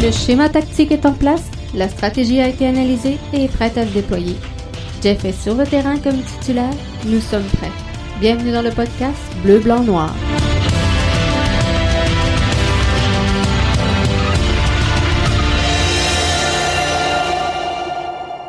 Le schéma tactique est en place, la stratégie a été analysée et est prête à se déployer. Jeff est sur le terrain comme titulaire, nous sommes prêts. Bienvenue dans le podcast Bleu, Blanc, Noir.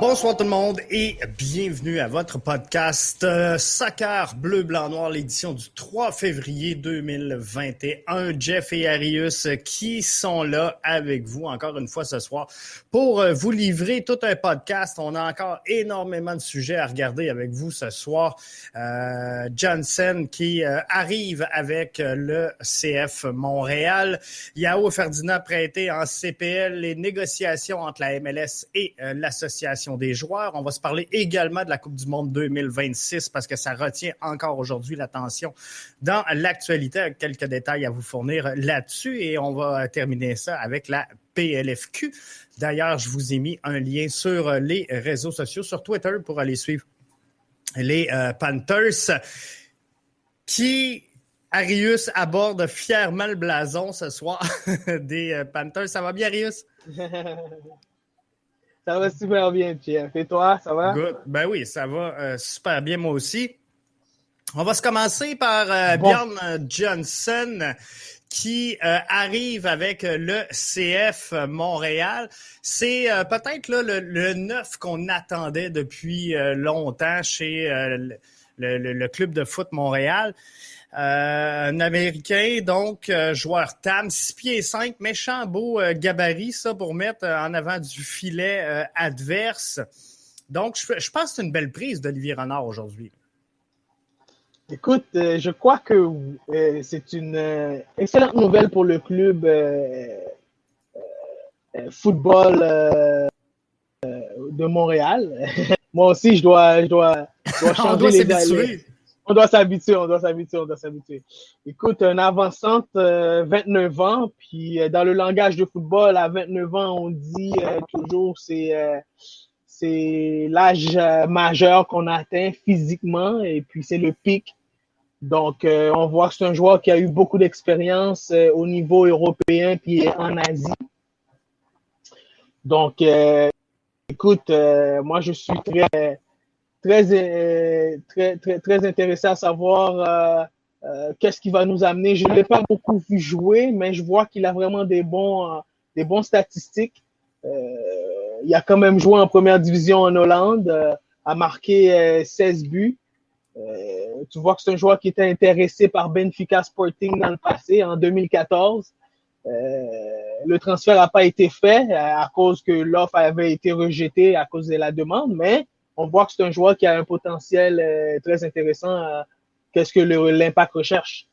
Bonsoir tout le monde et bienvenue à votre podcast Soccer Bleu, Blanc, Noir, l'édition du 3 février 2021. Jeff et Arius qui sont là avec vous encore une fois ce soir pour vous livrer tout un podcast. On a encore énormément de sujets à regarder avec vous ce soir. Johnson qui arrive avec le CF Montréal. Yao Ferdinand prêté en CPL, les négociations entre la MLS et l'association des joueurs. On va se parler également de la Coupe du Monde 2026 parce que ça retient encore aujourd'hui l'attention dans l'actualité avec quelques détails à vous fournir là-dessus et on va terminer ça avec la PLFQ. D'ailleurs, je vous ai mis un lien sur les réseaux sociaux, sur Twitter pour aller suivre les Panthers qui, Arius, aborde fièrement le blason ce soir des Panthers. Ça va bien, Arius? Ça va super bien, Jeff. Et toi, ça va? Good. Ben oui, ça va super bien, moi aussi. On va se commencer par Bjorn Johnson qui arrive avec le CF Montréal. C'est peut-être là, le neuf qu'on attendait depuis longtemps chez le club de foot Montréal. Un Américain, donc joueur TAM, 6 pieds 5, méchant beau gabarit, ça, pour mettre en avant du filet adverse. Donc, je pense que c'est une belle prise d'Olivier Renard aujourd'hui. Écoute, je crois que c'est une excellente nouvelle pour le club football de Montréal. Moi aussi, je dois changer On doit les s'habituer. On doit s'habituer. Écoute, un avant-centre, 29 ans, puis dans le langage de football, à 29 ans, on dit toujours c'est l'âge majeur qu'on atteint physiquement et puis c'est le pic. Donc, on voit que c'est un joueur qui a eu beaucoup d'expérience au niveau européen puis en Asie. Donc, écoute, moi, je suis très intéressé à savoir qu'est-ce qui va nous amener. Je ne l'ai pas beaucoup vu jouer, mais je vois qu'il a vraiment des bons statistiques. Il a quand même joué en première division en Hollande, a marqué 16 buts. Tu vois que c'est un joueur qui était intéressé par Benfica Sporting dans le passé, en 2014. Le transfert n'a pas été fait à cause que l'offre avait été rejetée à cause de la demande, mais on voit que c'est un joueur qui a un potentiel très intéressant. Qu'est-ce que l'Impact recherche?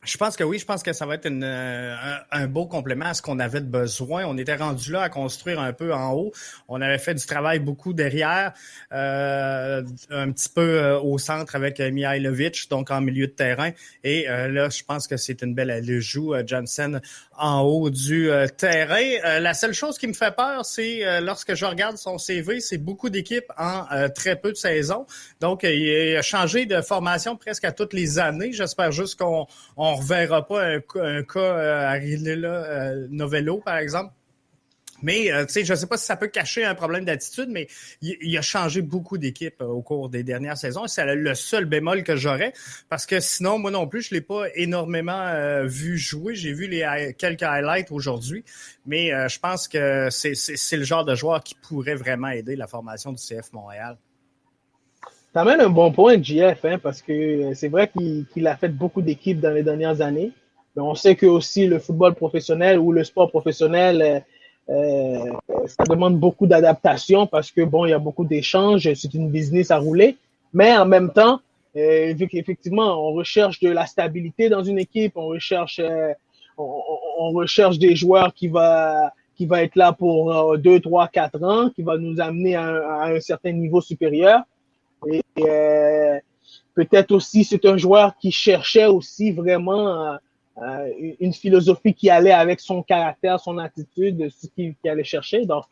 Je pense que oui, je pense que ça va être un beau complément à ce qu'on avait de besoin. On était rendu là à construire un peu en haut. On avait fait du travail beaucoup derrière, un petit peu au centre avec Mihailovic, donc en milieu de terrain. Et là, je pense que c'est une belle joue, Johnson, en haut du terrain. La seule chose qui me fait peur, c'est lorsque je regarde son CV, c'est beaucoup d'équipes en très peu de saisons. Donc, il a changé de formation presque à toutes les années. J'espère juste qu'on reverra pas un cas Arilla Novello, par exemple. Mais, tu sais, je ne sais pas si ça peut cacher un problème d'attitude, mais il a changé beaucoup d'équipes au cours des dernières saisons. C'est le seul bémol que j'aurais, parce que sinon, moi non plus, je l'ai pas énormément vu jouer. J'ai vu quelques highlights aujourd'hui, mais je pense que c'est le genre de joueur qui pourrait vraiment aider la formation du CF Montréal. Tu amènes un bon point, JF, parce que c'est vrai qu'il a fait beaucoup d'équipes dans les dernières années. Mais on sait que aussi le football professionnel ou le sport professionnel, ça demande beaucoup d'adaptation parce que, bon, il y a beaucoup d'échanges, c'est une business à rouler. Mais en même temps, vu qu'effectivement, on recherche de la stabilité dans une équipe, on recherche des joueurs qui va être là pour 2, 3, 4 ans, qui va nous amener à un certain niveau supérieur. Et peut-être aussi, c'est un joueur qui cherchait aussi vraiment une philosophie qui allait avec son caractère, son attitude, ce qu'il allait chercher. Donc,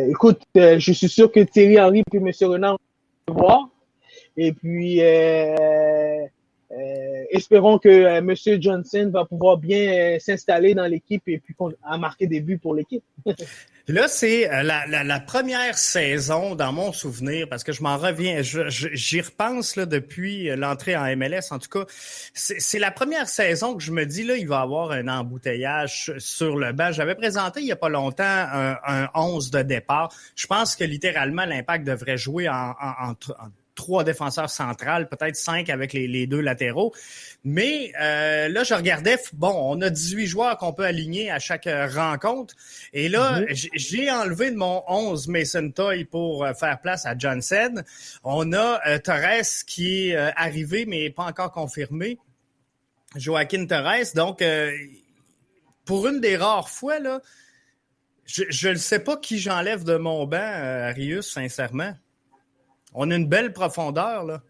écoute, je suis sûr que Thierry Henry et M. Renard vont voir. Et puis, Espérons que M. Johnson va pouvoir bien s'installer dans l'équipe et puis à marquer des buts pour l'équipe. Là, c'est la première saison dans mon souvenir, parce que je m'en reviens, j'y repense là, depuis l'entrée en MLS. En tout cas, c'est la première saison que je me dis, là, il va y avoir un embouteillage sur le banc. J'avais présenté il n'y a pas longtemps un 11 de départ. Je pense que littéralement, l'Impact devrait jouer en 3 défenseurs centrales, peut-être 5 avec les 2 latéraux. Mais là, je regardais, bon, on a 18 joueurs qu'on peut aligner à chaque rencontre. Et là, j'ai enlevé de mon 11 Mason Toye pour faire place à Johnson. On a Torres qui est arrivé, mais pas encore confirmé. Joaquin Torres. Donc, pour une des rares fois, là, je ne sais pas qui j'enlève de mon banc, Arius, sincèrement. On a une belle profondeur, là.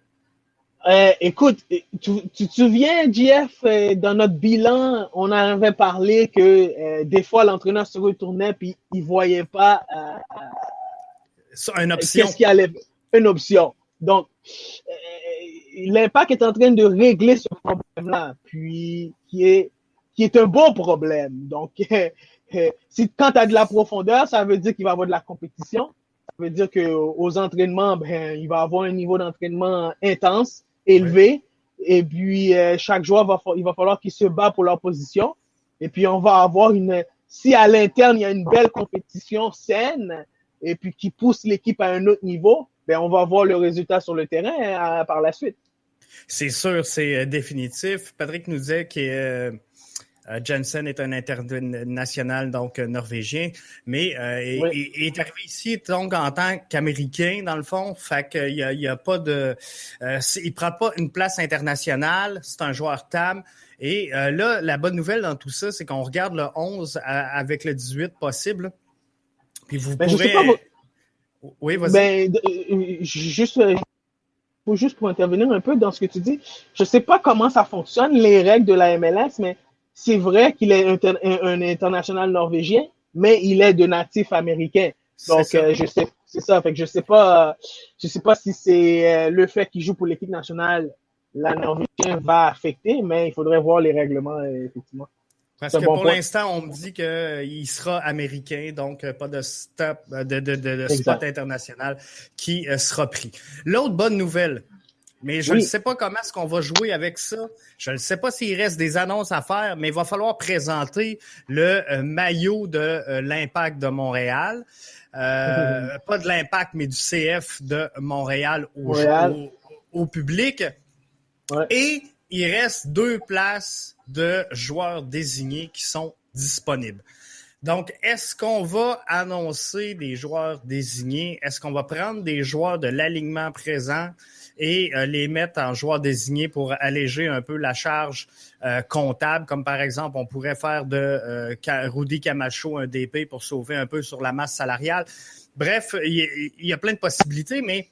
Écoute, tu te souviens, JF, dans notre bilan, on avait parlé que des fois, l'entraîneur se retournait puis il ne voyait pas une option. Qu'est-ce qu'il allait une option. Donc, l'Impact est en train de régler ce problème-là, puis qui est un bon problème. Donc, quand tu as de la profondeur, ça veut dire qu'il va y avoir de la compétition. Ça veut dire qu'aux entraînements, il va avoir un niveau d'entraînement intense, élevé. Oui. Et puis, chaque joueur, il va falloir qu'il se bat pour leur position. Et puis, on va avoir si à l'interne, il y a une belle compétition saine et puis qui pousse l'équipe à un autre niveau, on va voir le résultat sur le terrain par la suite. C'est sûr, c'est définitif. Patrick nous disait que Jensen est un international, donc norvégien, mais oui. il est arrivé ici donc en tant qu'Américain, dans le fond. Fait qu'il y a pas de... il prend pas une place internationale, c'est un joueur TAM. Et là, la bonne nouvelle dans tout ça, c'est qu'on regarde le 11 avec le 18 possible. Puis vous pourrez... Oui, vas-y. Juste pour intervenir un peu dans ce que tu dis, je sais pas comment ça fonctionne, les règles de la MLS, mais c'est vrai qu'il est un international norvégien, mais il est de natif américain. Donc, je sais, c'est ça. Fait que je sais pas si c'est le fait qu'il joue pour l'équipe nationale, la norvégienne va affecter, mais il faudrait voir les règlements, effectivement. Parce que pour l'instant, on me dit qu'il sera américain, donc pas de spot international qui sera pris. L'autre bonne nouvelle, mais je ne sais pas comment est-ce qu'on va jouer avec ça. Je ne sais pas s'il reste des annonces à faire, mais il va falloir présenter le maillot de l'Impact de Montréal. Pas de l'Impact, mais du CF de Montréal au public. Ouais. Et il reste 2 places de joueurs désignés qui sont disponibles. Donc, est-ce qu'on va annoncer des joueurs désignés? Est-ce qu'on va prendre des joueurs de l'alignement présent et les mettre en joueurs désignés pour alléger un peu la charge comptable, comme par exemple, on pourrait faire de Rudy Camacho un DP pour sauver un peu sur la masse salariale. Bref, il y a plein de possibilités, mais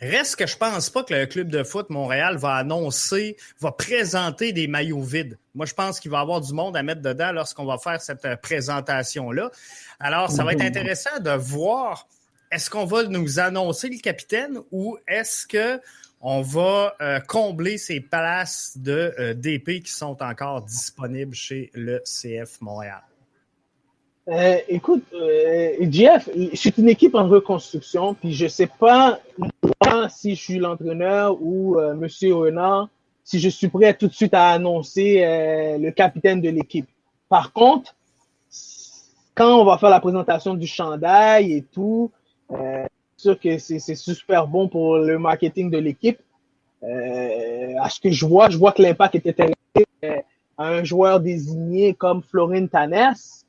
reste que je pense pas que le club de foot Montréal va présenter des maillots vides. Moi, je pense qu'il va y avoir du monde à mettre dedans lorsqu'on va faire cette présentation-là. Alors, ça va être intéressant de voir, est-ce qu'on va nous annoncer le capitaine ou est-ce qu'on va combler ces places de DP qui sont encore disponibles chez le CF Montréal? Écoute, Jeff, c'est une équipe en reconstruction, puis je sais pas si je suis l'entraîneur ou Monsieur Renard, si je suis prêt tout de suite à annoncer le capitaine de l'équipe. Par contre, quand on va faire la présentation du chandail et tout, c'est sûr que c'est super bon pour le marketing de l'équipe. À ce que je vois que l'Impact est intéressé à un joueur désigné comme Florin Tanas,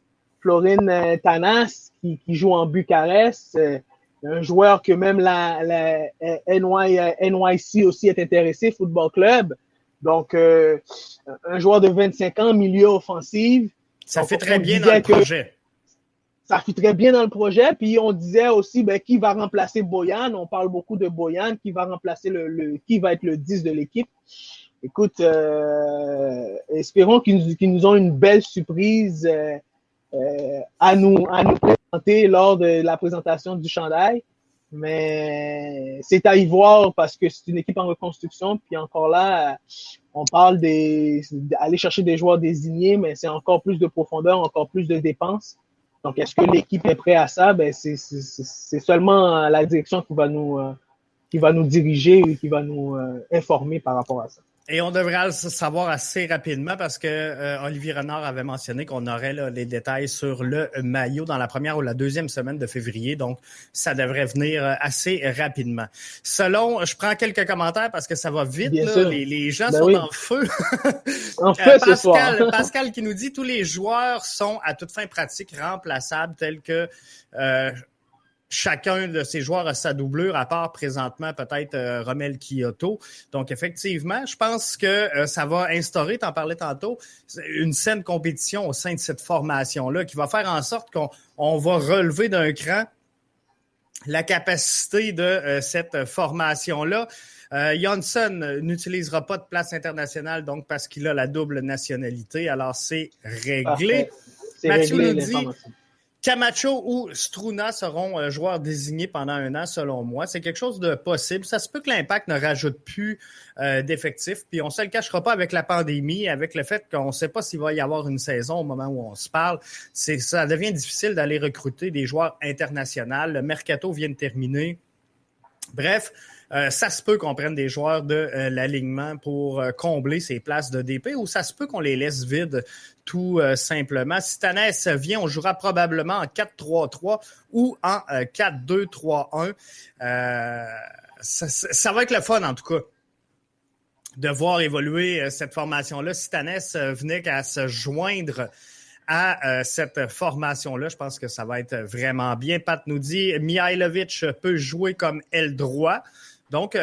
qui joue en Bucarest, un joueur que même la NYC aussi est intéressé, Football Club. Donc, un joueur de 25 ans, milieu offensif. Ça fait très bien dans le projet. Ça fait très bien dans le projet. Puis, on disait aussi qui va remplacer Boyan. On parle beaucoup de Boyan, qui va remplacer qui va être le 10 de l'équipe. Écoute, espérons qu'ils nous ont une belle surprise à nous présenter lors de la présentation du chandail. Mais c'est à y voir parce que c'est une équipe en reconstruction. Puis encore là, on parle d'aller chercher des joueurs désignés, mais c'est encore plus de profondeur, encore plus de dépenses. Donc, est-ce que l'équipe est prête à ça? Ben, c'est seulement la direction qui va nous diriger et qui va nous informer par rapport à ça. Et on devrait le savoir assez rapidement parce que Olivier Renard avait mentionné qu'on aurait là, les détails sur le maillot dans la première ou la deuxième semaine de février. Donc, ça devrait venir assez rapidement. Je prends quelques commentaires parce que ça va vite. Là. Les gens sont en feu. En feu ce soir. Pascal qui nous dit « Tous les joueurs sont à toute fin pratique remplaçables tels que... chacun de ces joueurs a sa doublure, à part présentement peut-être Romel Kyoto. Donc, effectivement, je pense que ça va instaurer, t'en parlais tantôt, une saine compétition au sein de cette formation-là qui va faire en sorte qu'on va relever d'un cran la capacité de cette formation-là. Johnson n'utilisera pas de place internationale, donc parce qu'il a la double nationalité. Alors, c'est réglé. Mathieu nous dit... Camacho ou Struna seront joueurs désignés pendant un an, selon moi. C'est quelque chose de possible. Ça se peut que l'Impact ne rajoute plus d'effectifs. Puis on ne se le cachera pas avec la pandémie, avec le fait qu'on ne sait pas s'il va y avoir une saison au moment où on se parle. Ça devient difficile d'aller recruter des joueurs internationaux. Le mercato vient de terminer. Bref, ça se peut qu'on prenne des joueurs de l'alignement pour combler ces places de DP ou ça se peut qu'on les laisse vides tout simplement. Si Tanès vient, on jouera probablement en 4-3-3 ou en 4-2-3-1. Ça va être le fun en tout cas de voir évoluer cette formation-là. Si Tanès venait qu'à se joindre à cette formation-là. Je pense que ça va être vraiment bien. Pat nous dit Mihailovic peut jouer comme aile droit. Donc,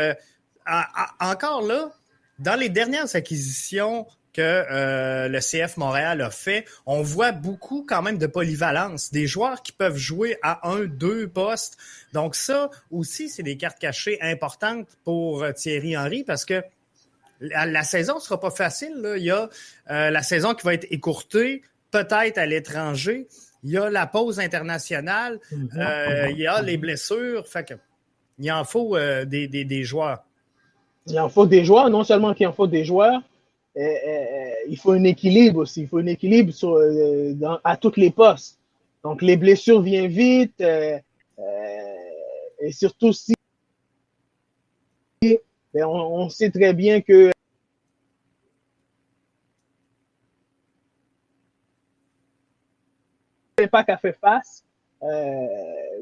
encore là, dans les dernières acquisitions que le CF Montréal a fait, on voit beaucoup quand même de polyvalence, des joueurs qui peuvent jouer à 1-2 postes. Donc ça aussi, c'est des cartes cachées importantes pour Thierry Henry parce que la saison ne sera pas facile. Là. Il y a la saison qui va être écourtée, peut-être à l'étranger. Il y a la pause internationale. Il y a les blessures. Fait que, il en faut des joueurs. Il en faut des joueurs. Non seulement qu'il en faut des joueurs, il faut un équilibre aussi. Il faut un équilibre à tous les postes. Donc, les blessures viennent vite. Et surtout si on sait très bien que l'Impact a fait face.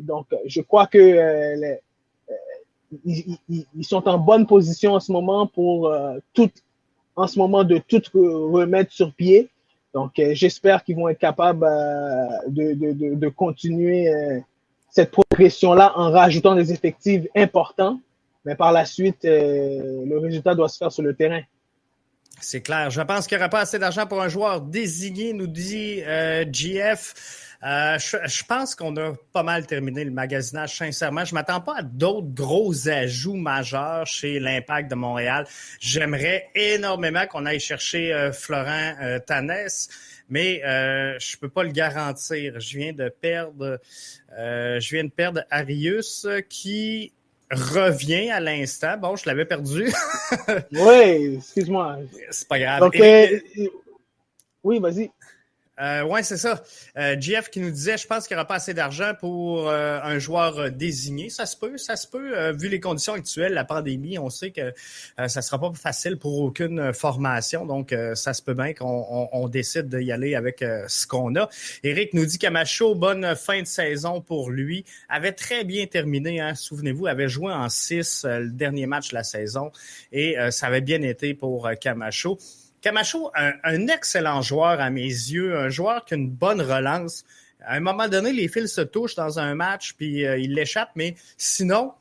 Donc, je crois que ils sont en bonne position en ce moment pour tout remettre sur pied. Donc, j'espère qu'ils vont être capables de continuer cette progression-là en rajoutant des effectifs importants. Mais par la suite, le résultat doit se faire sur le terrain. C'est clair. Je pense qu'il n'y aura pas assez d'argent pour un joueur désigné, nous dit GF. Je pense qu'on a pas mal terminé le magasinage, sincèrement. Je ne m'attends pas à d'autres gros ajouts majeurs chez l'Impact de Montréal. J'aimerais énormément qu'on aille chercher Florent Tanès, mais je ne peux pas le garantir. Je viens de perdre Arius qui revient à l'instant. Bon, je l'avais perdu. Oui, excuse-moi. C'est pas grave. Donc, oui, vas-y. Oui, c'est ça. Jeff qui nous disait, je pense qu'il n'y aura pas assez d'argent pour un joueur désigné. Ça se peut. Vu les conditions actuelles, la pandémie, on sait que ça ne sera pas facile pour aucune formation. Donc, ça se peut bien qu'on décide d'y aller avec ce qu'on a. Éric nous dit Camacho, bonne fin de saison pour lui. Avait très bien terminé, hein, souvenez-vous, avait joué en 6 le dernier match de la saison et ça avait bien été pour Camacho. Camacho, un excellent joueur à mes yeux, un joueur qui a une bonne relance. À un moment donné, les fils se touchent dans un match, puis il l'échappe, mais sinon,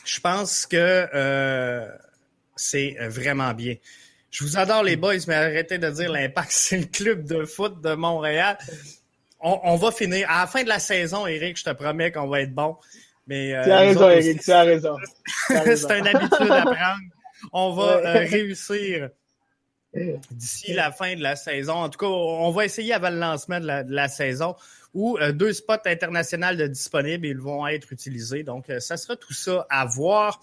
je pense que c'est vraiment bien. Je vous adore les boys, mais arrêtez de dire l'Impact, c'est le club de foot de Montréal. On va finir. À la fin de la saison, Éric, je te promets qu'on va être bon. Mais, tu as raison, Éric, tu as raison. C'est une habitude à prendre. On va réussir d'ici la fin de la saison. En tout cas, on va essayer avant le lancement de la saison où 2 spots internationaux de disponibles, ils vont être utilisés. Donc, ça sera tout ça à voir.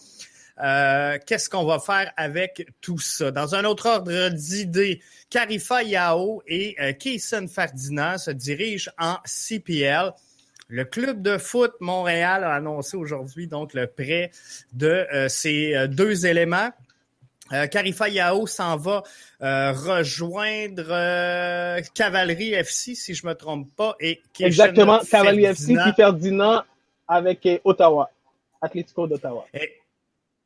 Qu'est-ce qu'on va faire avec tout ça? Dans un autre ordre d'idées, Karifa Yao et Kayson Ferdinand se dirigent en CPL. Le club de foot Montréal a annoncé aujourd'hui donc le prêt de ces 2 éléments. Karifa Yao s'en va rejoindre Cavalerie FC, si je ne me trompe pas. Et exactement, Cavalerie FC puis Ferdinand avec Ottawa, Atlético d'Ottawa.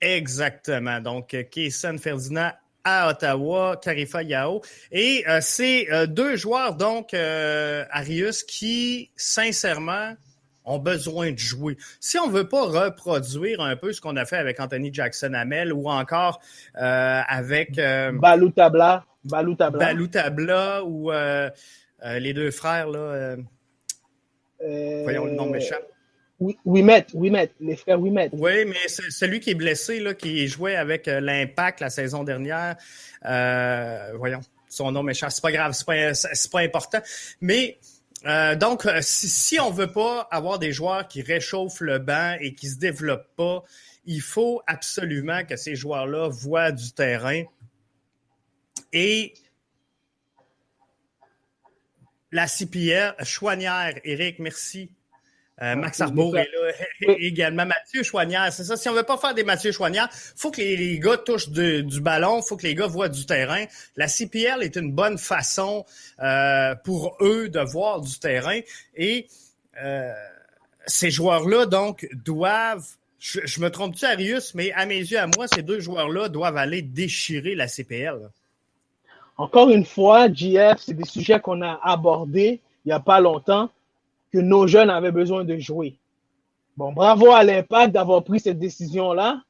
Exactement. Donc, Kayson Ferdinand à Ottawa, Karifa Yao. Et c'est 2 joueurs, donc, Arius, qui, sincèrement, ont besoin de jouer. Si on ne veut pas reproduire un peu ce qu'on a fait avec Anthony Jackson-Hamel ou encore avec Balou Tabla ou les 2 frères, là, voyons le nom méchant. Ouimet, les frères Ouimet. Oui, mais c'est celui qui est blessé, là, qui jouait avec l'Impact la saison dernière. Voyons, son nom méchant. C'est pas grave, c'est pas important. Mais donc, si on veut pas avoir des joueurs qui réchauffent le banc et qui se développent pas, il faut absolument que ces joueurs-là voient du terrain. Et la CPL, Chouanière, Éric, merci. Max Arbour est là également. Mathieu Chouanière, c'est ça. Si on veut pas faire des Mathieu Chouanière, faut que les gars touchent du ballon, faut que les gars voient du terrain. La CPL est une bonne façon pour eux de voir du terrain. Et ces joueurs-là, donc, doivent... Je me trompe-tu, Arius, mais à mes yeux, à moi, ces 2 joueurs-là doivent aller déchirer la CPL. Encore une fois, JF, c'est des sujets qu'on a abordés il n'y a pas longtemps, que nos jeunes avaient besoin de jouer. Bon, bravo à l'Impact d'avoir pris cette décision-là.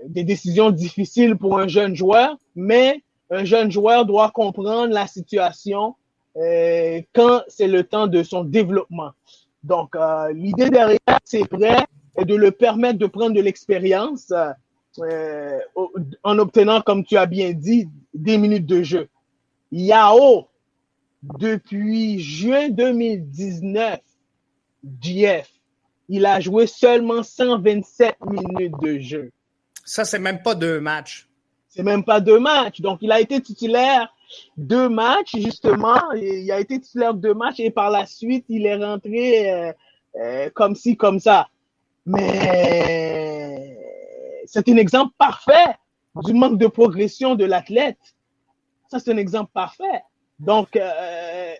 Des décisions difficiles pour un jeune joueur, mais un jeune joueur doit comprendre la situation quand c'est le temps de son développement. Donc, l'idée derrière ces prêts est de le permettre de prendre de l'expérience en obtenant, comme tu as bien dit, des minutes de jeu. Yao, depuis juin 2019, JF, il a joué seulement 127 minutes de jeu. Ça, c'est même pas 2 matchs. C'est même pas 2 matchs. Donc, il a été titulaire 2 matchs, justement. Il a été titulaire 2 matchs et par la suite, il est rentré comme ci, comme ça. Mais c'est un exemple parfait du manque de progression de l'athlète. Ça, c'est un exemple parfait. Donc,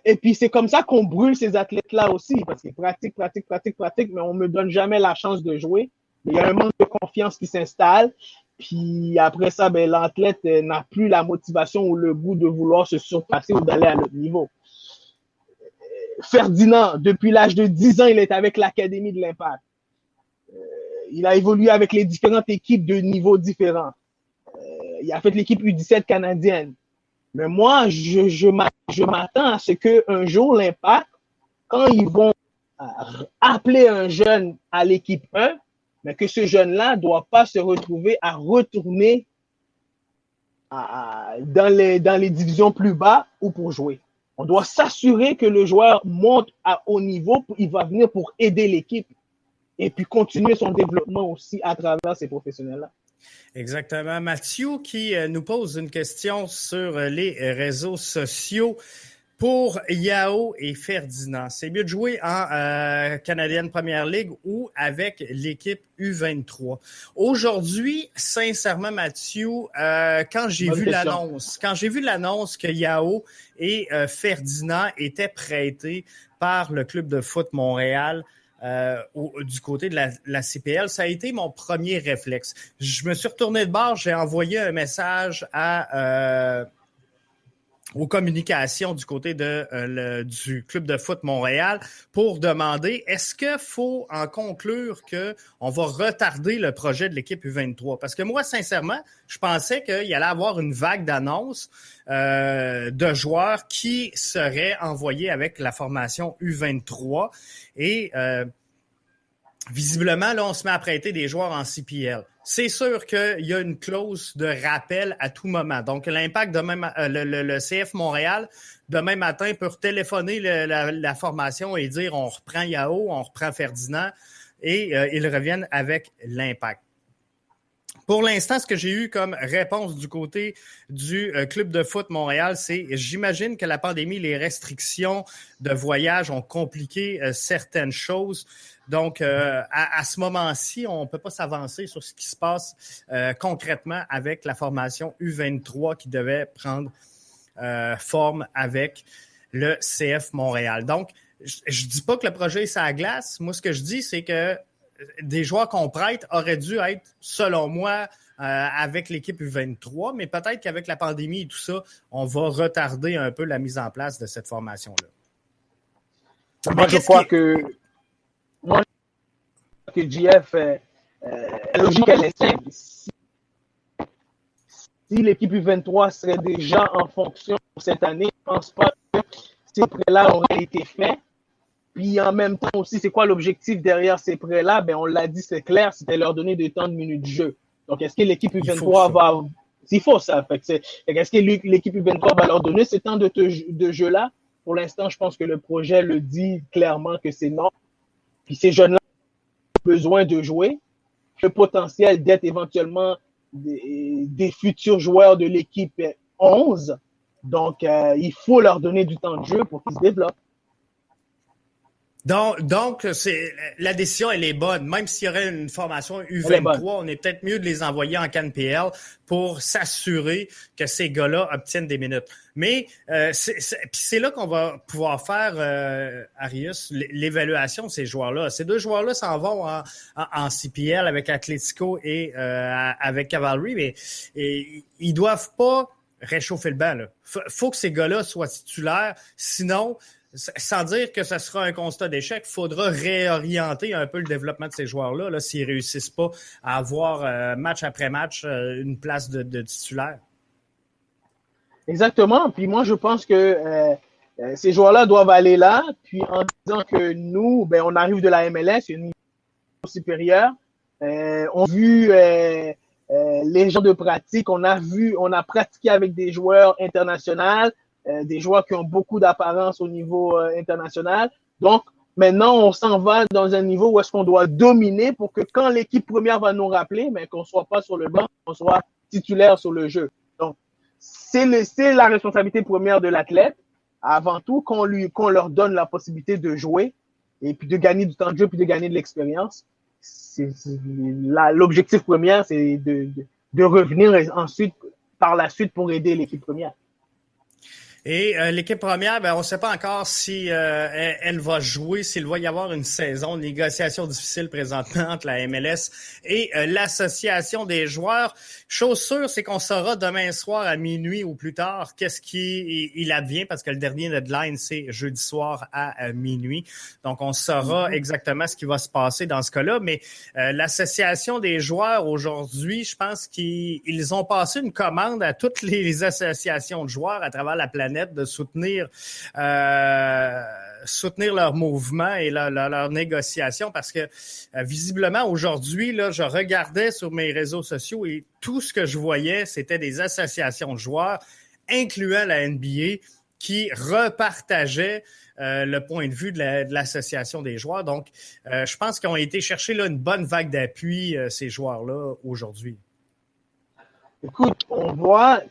et puis c'est comme ça qu'on brûle ces athlètes-là aussi, parce qu'ils pratiquent, mais on me donne jamais la chance de jouer. Il y a un manque de confiance qui s'installe, puis après ça, ben, l'athlète n'a plus la motivation ou le goût de vouloir se surpasser ou d'aller à l'autre niveau. Ferdinand, depuis l'âge de 10 ans, il est avec l'Académie de l'Impact. Il a évolué avec les différentes équipes de niveaux différents. Il a fait l'équipe U17 canadienne. Mais moi, je m'attends à ce qu'un jour, l'Impact, quand ils vont appeler un jeune à l'équipe 1, mais que ce jeune-là ne doit pas se retrouver à retourner dans les divisions plus bas ou pour jouer. On doit s'assurer que le joueur monte à haut niveau, il va venir pour aider l'équipe et puis continuer son développement aussi à travers ces professionnels-là. Exactement. Mathieu qui nous pose une question sur les réseaux sociaux pour Yao et Ferdinand. C'est mieux de jouer en Canadian Premier League ou avec l'équipe U23. Aujourd'hui, sincèrement, Mathieu, quand j'ai vu l'annonce que Yao et Ferdinand étaient prêtés par le club de foot Montréal, du côté de la CPL, ça a été mon premier réflexe. Je me suis retourné de bord, j'ai envoyé un message aux communications du côté du club de foot Montréal pour demander est-ce qu'il faut en conclure qu'on va retarder le projet de l'équipe U23? Parce que moi, sincèrement, je pensais qu'il allait avoir une vague d'annonces de joueurs qui seraient envoyés avec la formation U23 et visiblement, là, on se met à prêter des joueurs en CPL. c'est sûr qu'il y a une clause de rappel à tout moment. Donc, l'Impact, le CF Montréal, demain matin, peut téléphoner la formation et dire on reprend Yao, on reprend Ferdinand, et ils reviennent avec l'Impact. Pour l'instant, ce que j'ai eu comme réponse du côté du Club de foot Montréal, c'est j'imagine que la pandémie, les restrictions de voyage ont compliqué certaines choses. Donc, à ce moment-ci, on ne peut pas s'avancer sur ce qui se passe concrètement avec la formation U23 qui devait prendre forme avec le CF Montréal. Donc, je ne dis pas que le projet est sur la glace. Moi, ce que je dis, c'est que des joueurs qu'on prête auraient dû être, selon moi, avec l'équipe U23, mais peut-être qu'avec la pandémie et tout ça, on va retarder un peu la mise en place de cette formation-là. Moi, je crois que JF, la logique, elle est simple. Si l'équipe U23 serait déjà en fonction cette année, je ne pense pas que ces prêts-là auraient été faits. Puis en même temps aussi, c'est quoi l'objectif derrière ces prêts-là? Ben, on l'a dit, c'est clair, c'était leur donner des temps de minutes de jeu. Donc, est-ce que l'équipe U23 va... Il faut ça. Est-ce que l'équipe U23 va leur donner ce temps de jeu-là? Pour l'instant, je pense que le projet le dit clairement que c'est non. Puis ces jeunes-là ont besoin de jouer. Le potentiel d'être éventuellement des futurs joueurs de l'équipe 11. Donc, il faut leur donner du temps de jeu pour qu'ils se développent. Donc la décision, elle est bonne. Même s'il y aurait une formation U23, on est peut-être mieux de les envoyer en CanPL pour s'assurer que ces gars-là obtiennent des minutes. Mais c'est là qu'on va pouvoir faire, Arius, l'évaluation de ces joueurs-là. Ces deux joueurs-là s'en vont en CPL avec Atlético et avec Cavalry, mais ils doivent pas réchauffer le banc. Là. Faut que ces gars-là soient titulaires, sinon... Sans dire que ce sera un constat d'échec, il faudra réorienter un peu le développement de ces joueurs-là là, s'ils ne réussissent pas à avoir match après match une place de titulaire. Exactement. Puis moi, je pense que ces joueurs-là doivent aller là. Puis en disant que nous, ben, on arrive de la MLS, une niveau supérieur. On a vu les gens de pratique. On a pratiqué avec des joueurs internationaux. Des joueurs qui ont beaucoup d'apparence au niveau international. Donc, maintenant, on s'en va dans un niveau où est-ce qu'on doit dominer pour que quand l'équipe première va nous rappeler, mais qu'on ne soit pas sur le banc, qu'on soit titulaire sur le jeu. Donc, c'est la responsabilité première de l'athlète, avant tout, qu'on leur donne la possibilité de jouer et puis de gagner du temps de jeu puis de gagner de l'expérience. L'objectif premier, c'est de revenir ensuite, par la suite, pour aider l'équipe première. Et l'équipe première, ben on ne sait pas encore si elle va jouer, s'il va y avoir une saison de négociation difficile présentement entre la MLS et l'association des joueurs. Chose sûre, c'est qu'on saura demain soir à minuit ou plus tard qu'est-ce il advient, parce que le dernier deadline, c'est jeudi soir à minuit. Donc, on saura exactement ce qui va se passer dans ce cas-là. Mais l'association des joueurs aujourd'hui, je pense qu'ils ont passé une commande à toutes les associations de joueurs à travers la planète de soutenir leur mouvement et leur négociation, parce que visiblement aujourd'hui, là, je regardais sur mes réseaux sociaux et tout ce que je voyais, c'était des associations de joueurs, incluant la NBA, qui repartageaient le point de vue de l'association des joueurs. Donc, je pense qu'ils ont été chercher là, une bonne vague d'appui, ces joueurs-là, aujourd'hui. Écoute, on voit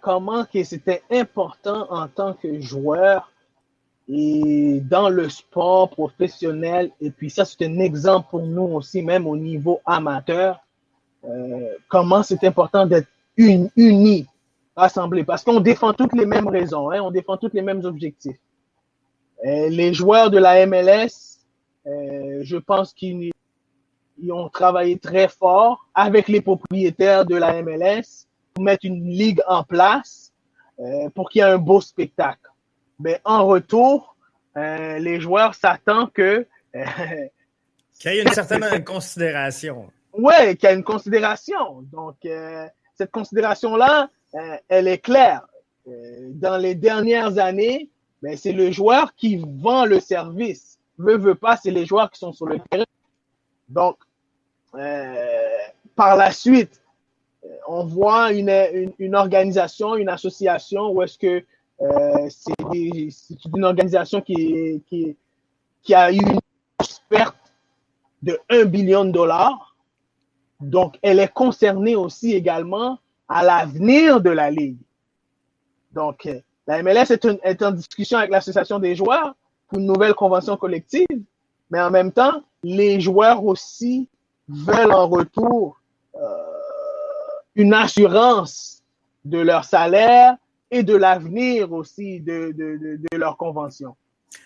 comment c'était important en tant que joueur et dans le sport professionnel. Et puis ça, c'est un exemple pour nous aussi, même au niveau amateur, comment c'est important d'être unis, rassemblés. Parce qu'on défend toutes les mêmes raisons, on défend tous les mêmes objectifs. Les joueurs de la MLS, je pense qu'ils ont travaillé très fort avec les propriétaires de la MLS pour mettre une ligue en place pour qu'il y ait un beau spectacle. Mais en retour, les joueurs s'attendent qu'il y ait une certaine considération. Oui, qu'il y ait une considération. Donc, cette considération-là, elle est claire. Dans les dernières années, ben, c'est le joueur qui vend le service. Veut pas, c'est les joueurs qui sont sur le terrain. Donc, par la suite, on voit une organisation, une association où est-ce que c'est une organisation qui a eu une perte de 1 billion de dollars. Donc, elle est concernée aussi également à l'avenir de la Ligue. Donc, la MLS est en discussion avec l'association des joueurs pour une nouvelle convention collective, mais en même temps, les joueurs aussi veulent en retour une assurance de leur salaire et de l'avenir aussi de leur convention.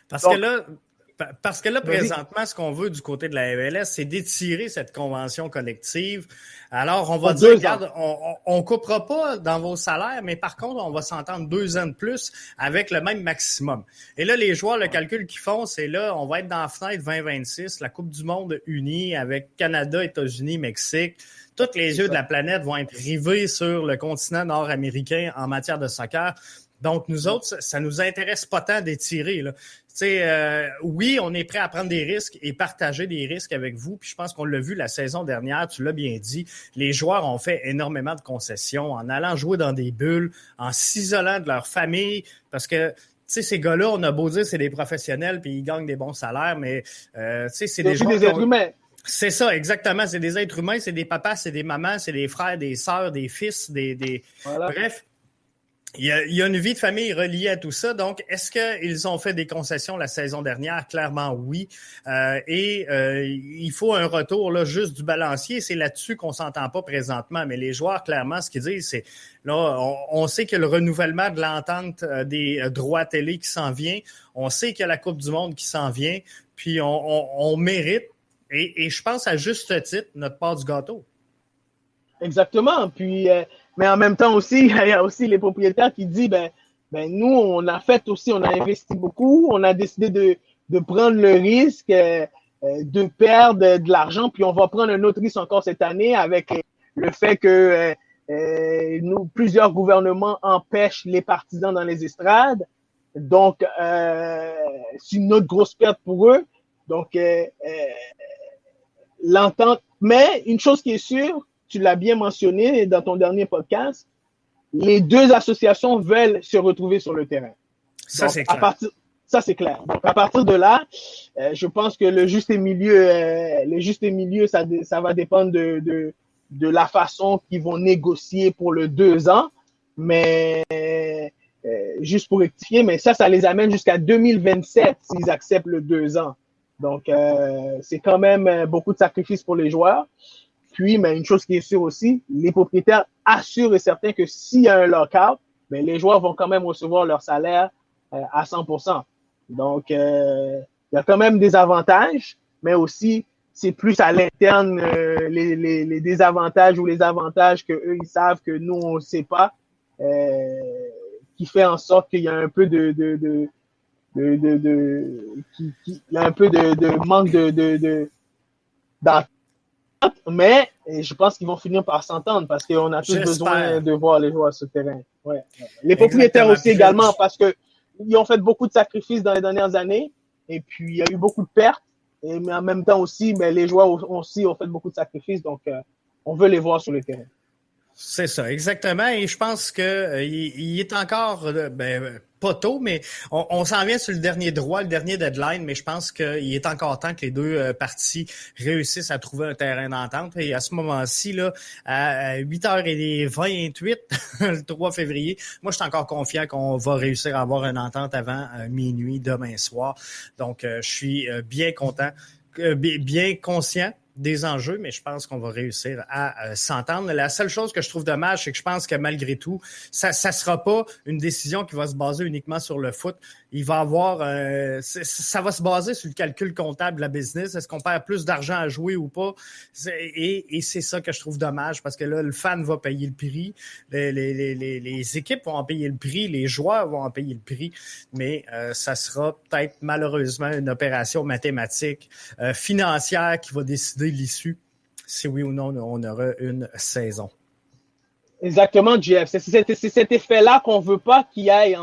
Parce que là, présentement, ce qu'on veut du côté de la MLS, c'est d'étirer cette convention collective. Alors, on va dire, regarde, on coupera pas dans vos salaires, mais par contre, on va s'entendre 2 ans de plus avec le même maximum. Et là, les joueurs, le calcul qu'ils font, c'est là, on va être dans la fenêtre 2026, la Coupe du monde unie avec Canada, États-Unis, Mexique. Tous les yeux de la planète vont être rivés sur le continent nord-américain en matière de soccer. Donc, nous autres, ça nous intéresse pas tant d'étirer, là. Oui, on est prêt à prendre des risques et partager des risques avec vous. Puis je pense qu'on l'a vu la saison dernière, tu l'as bien dit, les joueurs ont fait énormément de concessions en allant jouer dans des bulles, en s'isolant de leur famille, parce que ces gars-là, on a beau dire c'est des professionnels puis ils gagnent des bons salaires, mais c'est des joueurs. Des êtres humains. C'est ça, exactement. C'est des êtres humains, c'est des papas, c'est des mamans, c'est des frères, des sœurs, des fils, Voilà. Bref. Il y a une vie de famille reliée à tout ça. Donc, est-ce qu'ils ont fait des concessions la saison dernière? Clairement, oui. Il faut un retour là, juste du balancier. C'est là-dessus qu'on s'entend pas présentement. Mais les joueurs, clairement, ce qu'ils disent, c'est là, on sait qu'il y a le renouvellement de l'entente des droits télé qui s'en vient. On sait qu'il y a la Coupe du monde qui s'en vient. Puis, on mérite, et je pense à juste titre, notre part du gâteau. Exactement. Puis, mais en même temps aussi, il y a aussi les propriétaires qui disent, nous, on a investi beaucoup, on a décidé de prendre le risque de perdre de l'argent, puis on va prendre un autre risque encore cette année avec le fait que plusieurs gouvernements empêchent les partisans dans les estrades. Donc, c'est une autre grosse perte pour eux. Donc, l'entente. Mais une chose qui est sûre, tu l'as bien mentionné dans ton dernier podcast, les deux associations veulent se retrouver sur le terrain. Ça, c'est clair. Ça, c'est clair. Donc, à partir de là, je pense que le juste milieu, ça va dépendre de la façon qu'ils vont négocier pour le 2 ans. Mais, juste pour rectifier, mais ça les amène jusqu'à 2027 s'ils acceptent le 2 ans. Donc, c'est quand même beaucoup de sacrifices pour les joueurs. Puis, mais une chose qui est sûre aussi, les propriétaires assurent et certains que s'il y a un lockout, les joueurs vont quand même recevoir leur salaire à 100%. Donc, il y a quand même des avantages, mais aussi, c'est plus à l'interne les désavantages ou les avantages que eux ils savent que nous, on ne sait pas, qui fait en sorte qu'il y a un peu de manque d'entente. Mais je pense qu'ils vont finir par s'entendre parce qu'on a tous besoin de voir les joueurs sur le terrain. Ouais. Les propriétaires aussi également parce qu'ils ont fait beaucoup de sacrifices dans les dernières années et puis il y a eu beaucoup de pertes. Mais en même temps aussi, les joueurs aussi ont fait beaucoup de sacrifices, donc on veut les voir sur le terrain. C'est ça, exactement. Et je pense que il est encore pas tôt, mais on s'en vient sur le dernier droit, le dernier deadline, mais je pense qu'il est encore temps que les deux parties réussissent à trouver un terrain d'entente. Et à ce moment-ci, là, à 8h28, le 3 février, moi, je suis encore confiant qu'on va réussir à avoir une entente avant minuit demain soir. Donc, je suis bien content, bien conscient des enjeux, mais je pense qu'on va réussir à s'entendre. La seule chose que je trouve dommage, c'est que je pense que malgré tout, ça sera pas une décision qui va se baser uniquement sur le foot. Il va avoir, ça va se baser sur le calcul comptable de la business. Est-ce qu'on perd plus d'argent à jouer ou pas? Et c'est ça que je trouve dommage parce que là, le fan va payer le prix, les équipes vont en payer le prix, les joueurs vont en payer le prix, mais ça sera peut-être malheureusement une opération mathématique, financière qui va décider l'issue, si oui ou non on aura une saison. Exactement, Jeff. C'est cet effet-là qu'on veut pas qu'il y ait,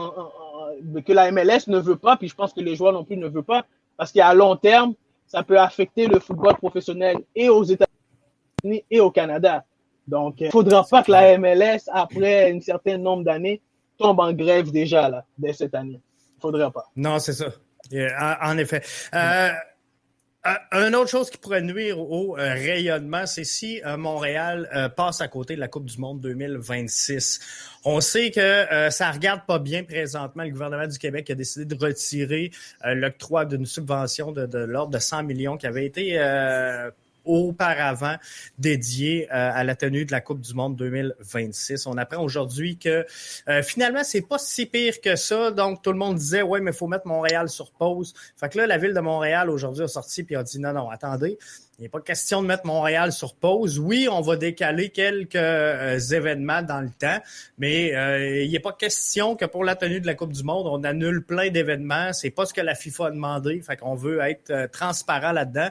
que la MLS ne veut pas, puis je pense que les joueurs non plus ne veulent pas, parce qu'à long terme, ça peut affecter le football professionnel et aux États-Unis États-Unis et au Canada. Donc, il ne faudra pas que la MLS, après un certain nombre d'années, tombe en grève déjà, là, dès cette année. Il ne faudra pas. Non, c'est ça. En effet. Une autre chose qui pourrait nuire au rayonnement, c'est si Montréal passe à côté de la Coupe du Monde 2026. On sait que ça regarde pas bien présentement. Le gouvernement du Québec a décidé de retirer l'octroi d'une subvention de l'ordre de 100 millions qui avait été auparavant dédié à la tenue de la Coupe du Monde 2026. On apprend aujourd'hui que finalement, c'est pas si pire que ça. Donc, tout le monde disait, ouais, mais il faut mettre Montréal sur pause. Fait que là, la Ville de Montréal, aujourd'hui, a sorti puis a dit, non, attendez, il n'est pas question de mettre Montréal sur pause. Oui, on va décaler quelques événements dans le temps, mais il n'est pas question que pour la tenue de la Coupe du Monde, on annule plein d'événements. C'est pas ce que la FIFA a demandé. Fait qu'on veut être transparent là-dedans.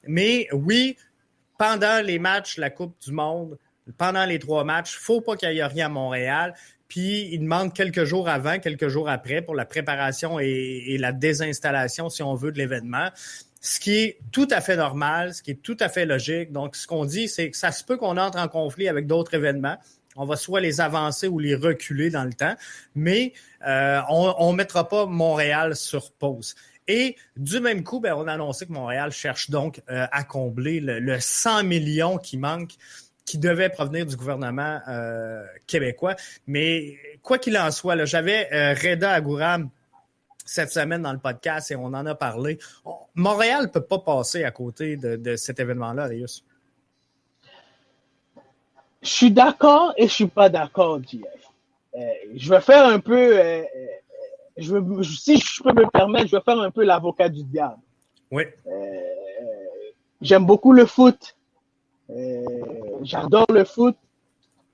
Mais oui, pendant les matchs, la Coupe du Monde, pendant les 3 matchs, il ne faut pas qu'il y ait rien à Montréal. Puis, il demande quelques jours avant, quelques jours après pour la préparation et la désinstallation, si on veut, de l'événement. Ce qui est tout à fait normal, ce qui est tout à fait logique. Donc, ce qu'on dit, c'est que ça se peut qu'on entre en conflit avec d'autres événements. On va soit les avancer ou les reculer dans le temps, mais on ne mettra pas Montréal sur pause. Et du même coup, on a annoncé que Montréal cherche donc à combler le 100 millions qui manque, qui devait provenir du gouvernement québécois. Mais quoi qu'il en soit, là, j'avais Reda Agouram cette semaine dans le podcast et on en a parlé. Montréal ne peut pas passer à côté de cet événement-là, Arius. Je suis d'accord et je suis pas d'accord, JF. Je vais faire un peu... si je peux me permettre, je vais faire un peu l'avocat du diable. Oui. J'aime beaucoup le foot. J'adore le foot.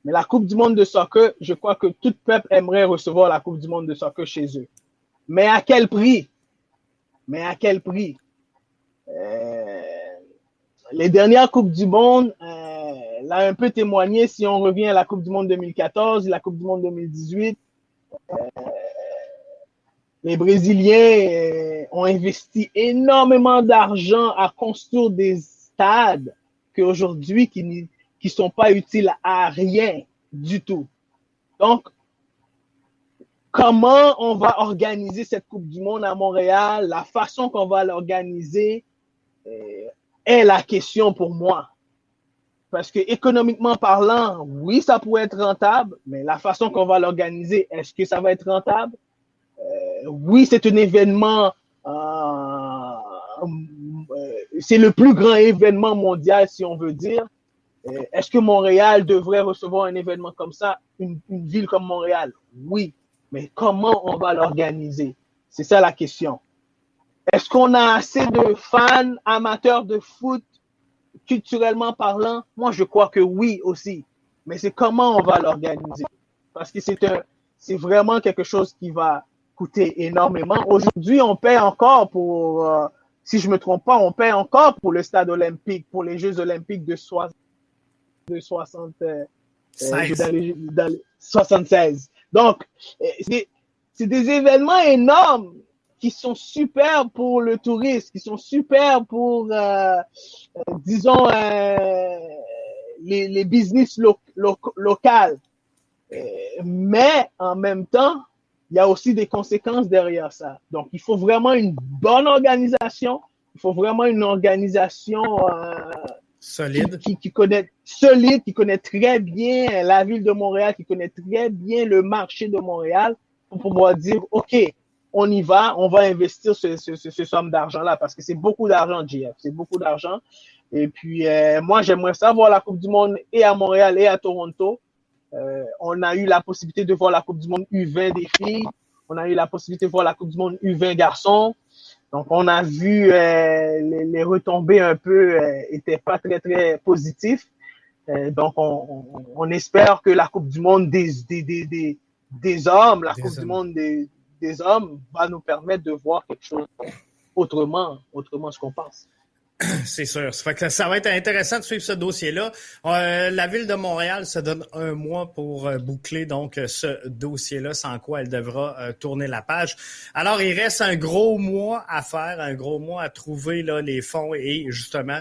Mais la Coupe du monde de soccer, je crois que tout peuple aimerait recevoir la Coupe du monde de soccer chez eux. Mais à quel prix? Les dernières Coupes du monde l'a un peu témoigné si on revient à la Coupe du monde 2014, la Coupe du monde 2018. Les Brésiliens ont investi énormément d'argent à construire des stades qu'aujourd'hui qui sont pas utiles à rien du tout. Donc, comment on va organiser cette Coupe du monde à Montréal, la façon qu'on va l'organiser est la question pour moi. Parce que économiquement parlant, oui, ça pourrait être rentable, mais la façon qu'on va l'organiser, est-ce que ça va être rentable? Oui, c'est un événement, c'est le plus grand événement mondial, si on veut dire. Est-ce que Montréal devrait recevoir un événement comme ça, une ville comme Montréal? Oui, mais comment on va l'organiser? C'est ça la question. Est-ce qu'on a assez de fans amateurs de foot, culturellement parlant? Moi, je crois que oui aussi. Mais c'est comment on va l'organiser? Parce que c'est vraiment quelque chose qui va coûter énormément. Aujourd'hui, on paie encore pour, si je me trompe pas, on paie encore pour le stade olympique, pour les Jeux olympiques de 76. Donc, c'est des événements énormes qui sont super pour le tourisme, qui sont super pour, disons, les business locales. Mais en même temps, il y a aussi des conséquences derrière ça. Donc, il faut vraiment une bonne organisation. Il faut vraiment une organisation solide, qui connaît très bien la ville de Montréal, qui connaît très bien le marché de Montréal pour pouvoir dire, OK, on y va, on va investir ce somme d'argent-là parce que c'est beaucoup d'argent, JF. C'est beaucoup d'argent. Et puis, moi, j'aimerais ça voir la Coupe du monde et à Montréal et à Toronto. On a eu la possibilité de voir la Coupe du monde U20 des filles. On a eu la possibilité de voir la Coupe du monde U20 garçons. Donc, on a vu les retombées un peu étaient pas très, très positifs. Donc, on espère que la Coupe du monde des hommes, la Coupe du monde des hommes va nous permettre de voir quelque chose autrement ce qu'on pense. C'est sûr. Ça fait que ça va être intéressant de suivre ce dossier-là. La Ville de Montréal se donne 1 mois pour boucler donc ce dossier-là, sans quoi elle devra tourner la page. Alors, il reste un gros mois à faire, un gros mois à trouver là les fonds et justement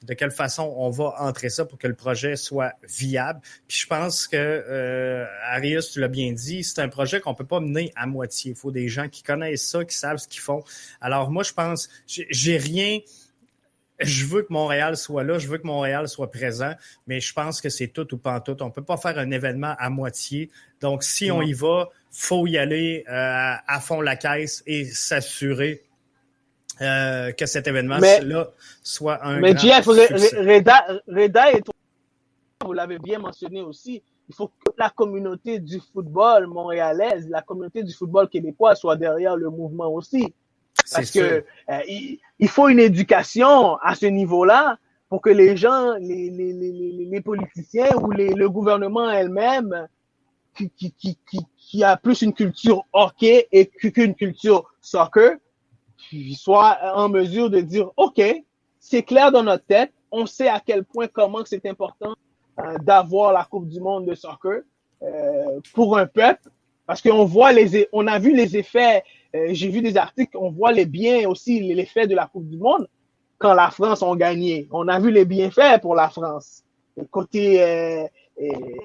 de quelle façon on va entrer ça pour que le projet soit viable. Puis je pense que, Arius, tu l'as bien dit, c'est un projet qu'on peut pas mener à moitié. Il faut des gens qui connaissent ça, qui savent ce qu'ils font. Alors moi, je pense, j'ai rien... Je veux que Montréal soit là, je veux que Montréal soit présent, mais je pense que c'est tout ou pas tout. On peut pas faire un événement à moitié. Donc, si on y va, faut y aller à fond la caisse et s'assurer que cet événement-là soit un grand succès. Mais Reda et toi, vous l'avez bien mentionné aussi, il faut que la communauté du football montréalaise, la communauté du football québécois soit derrière le mouvement aussi. Parce que il faut une éducation à ce niveau-là pour que les gens, les politiciens ou le gouvernement elle-même, qui a plus une culture hockey et qu'une culture soccer, soient en mesure de dire, OK, c'est clair dans notre tête, on sait à quel point, comment c'est important d'avoir la Coupe du monde de soccer pour un peuple, parce qu'on voit on a vu les effets. J'ai vu des articles, on voit les biens aussi, l'effet de la Coupe du monde quand la France a gagné. On a vu les bienfaits pour la France, côté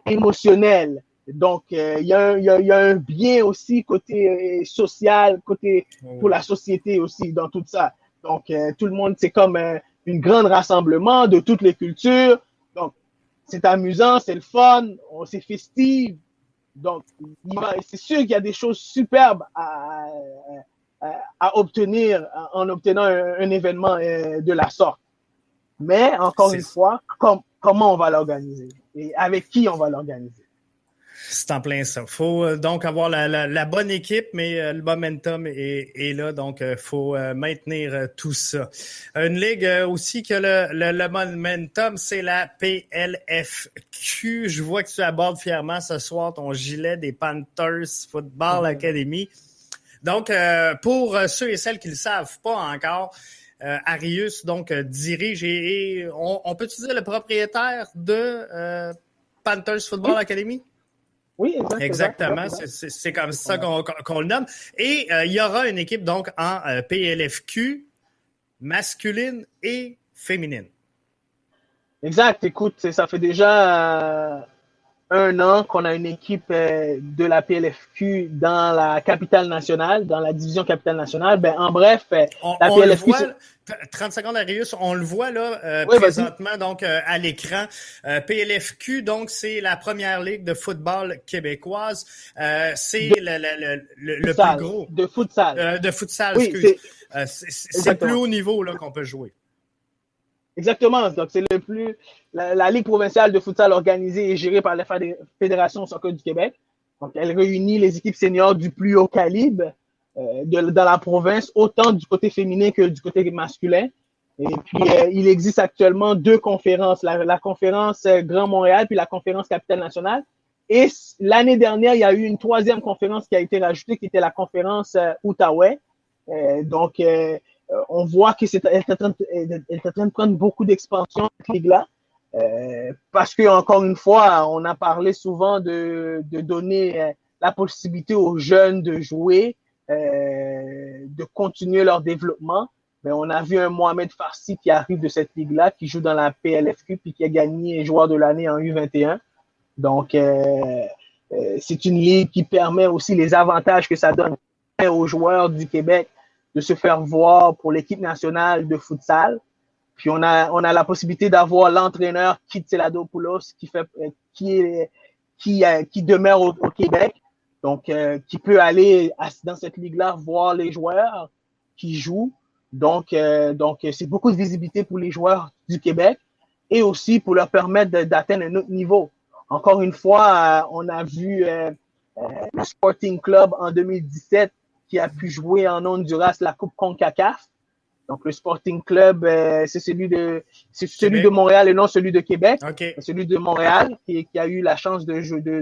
émotionnel. Donc, il y a un bien aussi côté social, côté pour la société aussi dans tout ça. Donc, tout le monde, c'est comme une grande rassemblement de toutes les cultures. Donc, c'est amusant, c'est le fun, c'est festif. Donc, c'est sûr qu'il y a des choses superbes à obtenir en obtenant un événement de la sorte. Mais, encore une fois, comment on va l'organiser et avec qui on va l'organiser? C'est en plein ça. Faut donc avoir la bonne équipe, mais le momentum est là, donc faut maintenir tout ça. Une ligue aussi que le momentum, c'est la PLFQ. Je vois que tu abordes fièrement ce soir ton gilet des Panthers Football Academy. Donc, pour ceux et celles qui ne le savent pas encore, Arius donc dirige et on peut-tu dire le propriétaire de Panthers Football Academy? Oui, exactement. C'est comme ça qu'on le nomme. Et il y aura une équipe donc en PLFQ masculine et féminine. Exact. Écoute, ça fait déjà 1 an qu'on a une équipe de la PLFQ dans la capitale nationale, dans la division capitale nationale. En bref, la PLFQ... 30 secondes, Arius, on le voit là présentement donc à l'écran. PLFQ, donc c'est la première ligue de football québécoise. C'est le plus gros. De futsal. De futsal, oui, excuse. C'est le plus haut niveau là, qu'on peut jouer. Exactement. Donc, c'est la Ligue provinciale de futsal organisée et gérée par la Fédération Soccer du Québec. Donc, elle réunit les équipes seniors du plus haut calibre dans la province, autant du côté féminin que du côté masculin. Et puis, il existe actuellement 2 conférences, la conférence Grand Montréal puis la conférence Capitale Nationale. Et l'année dernière, il y a eu une 3e conférence qui a été rajoutée, qui était la conférence Outaouais. Donc, on voit que elle est en train de prendre beaucoup d'expansion, cette ligue-là. Parce que, encore une fois, on a parlé souvent de donner la possibilité aux jeunes de jouer, de continuer leur développement. Mais on a vu un Mohamed Farsi qui arrive de cette ligue-là, qui joue dans la PLFQ, puis qui a gagné joueur de l'année en U21. Donc, c'est une ligue qui permet aussi les avantages que ça donne aux joueurs du Québec de se faire voir pour l'équipe nationale de futsal. Puis on a la possibilité d'avoir l'entraîneur Kit Seladopoulos qui demeure au Québec, donc qui peut aller dans cette ligue-là voir les joueurs qui jouent. Donc c'est beaucoup de visibilité pour les joueurs du Québec et aussi pour leur permettre d'atteindre un autre niveau. Encore une fois, on a vu le Sporting Club en 2017 qui a pu jouer en Honduras la Coupe CONCACAF. Donc, le Sporting Club, c'est celui de Montréal et non celui de Québec. Okay. C'est celui de Montréal qui a eu la chance d'atteindre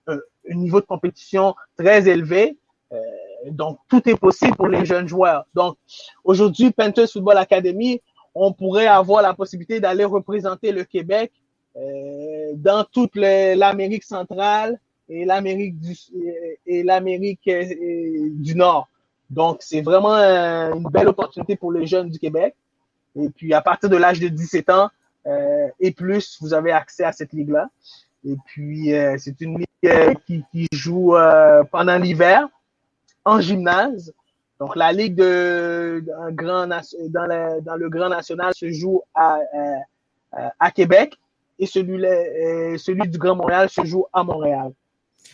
un niveau de compétition très élevé. Donc, tout est possible pour les jeunes joueurs. Donc, aujourd'hui, Panthers Football Academy, on pourrait avoir la possibilité d'aller représenter le Québec dans toute l'Amérique centrale et l'Amérique du Nord. Donc, c'est vraiment une belle opportunité pour les jeunes du Québec. Et puis, à partir de l'âge de 17 ans et plus, vous avez accès à cette ligue-là. Et puis, c'est une ligue qui joue pendant l'hiver en gymnase. Donc, la ligue dans le Grand National se joue à Québec et celui du Grand Montréal se joue à Montréal.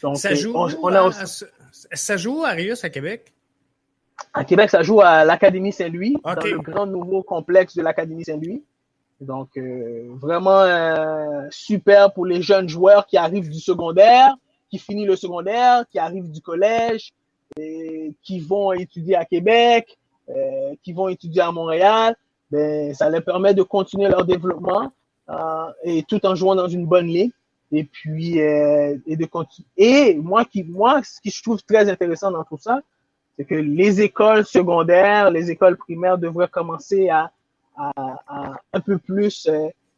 Donc, ça joue où, Arius, à Québec? À Québec, ça joue à l'Académie Saint-Louis, dans le grand nouveau complexe de l'Académie Saint-Louis. Donc, vraiment super pour les jeunes joueurs qui arrivent du secondaire, qui finissent le secondaire, qui arrivent du collège, et qui vont étudier à Québec, qui vont étudier à Montréal. Ben, ça leur permet de continuer leur développement et tout en jouant dans une bonne ligue. Et puis, et de continuer. Et moi, ce qui je trouve très intéressant dans tout ça, c'est que les écoles secondaires, les écoles primaires devraient commencer à un peu plus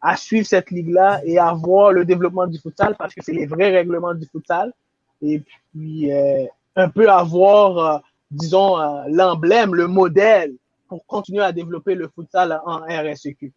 à suivre cette ligue-là et à voir le développement du futsal parce que c'est les vrais règlements du futsal. Et puis, un peu avoir, disons, l'emblème, le modèle pour continuer à développer le futsal en RSEQ.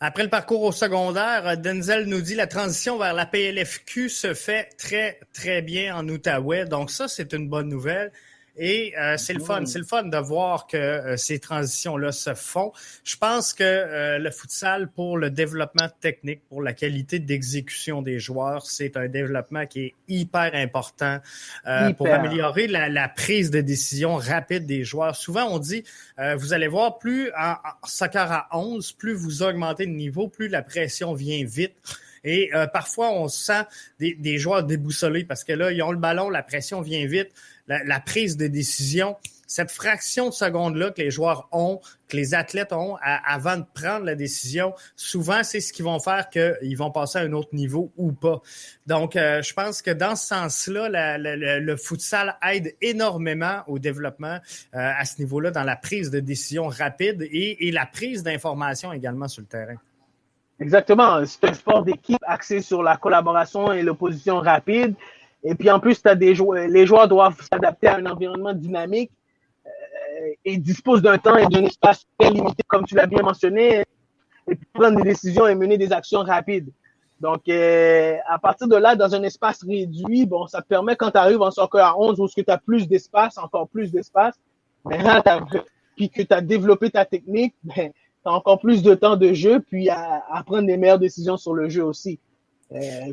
Après le parcours au secondaire, Denzel nous dit la transition vers la PLFQ se fait très, très bien en Outaouais. Donc ça, c'est une bonne nouvelle. Et c'est le fun de voir que ces transitions-là se font. Je pense que le futsal, pour le développement technique, pour la qualité d'exécution des joueurs, c'est un développement qui est hyper important pour améliorer la prise de décision rapide des joueurs. Souvent, on dit, vous allez voir, plus en soccer à 11, plus vous augmentez le niveau, plus la pression vient vite. Et parfois, on sent des joueurs déboussolés parce que là, ils ont le ballon, la pression vient vite. La prise de décision, cette fraction de seconde-là que les joueurs ont, que les athlètes ont avant de prendre la décision, souvent, c'est ce qui vont faire qu'ils vont passer à un autre niveau ou pas. Donc, je pense que dans ce sens-là, le futsal aide énormément au développement à ce niveau-là, dans la prise de décision rapide et la prise d'informations également sur le terrain. Exactement. C'est un sport d'équipe axé sur la collaboration et l'opposition rapide. Et puis en plus, les joueurs doivent s'adapter à un environnement dynamique et disposent d'un temps et d'un espace très limité, comme tu l'as bien mentionné, et puis prendre des décisions et mener des actions rapides. Donc, à partir de là, dans un espace réduit, bon, ça te permet, quand tu arrives en soccer à 11, où tu as plus d'espace, encore plus d'espace, puis que tu as développé ta technique, ben, tu as encore plus de temps de jeu, puis à prendre des meilleures décisions sur le jeu aussi.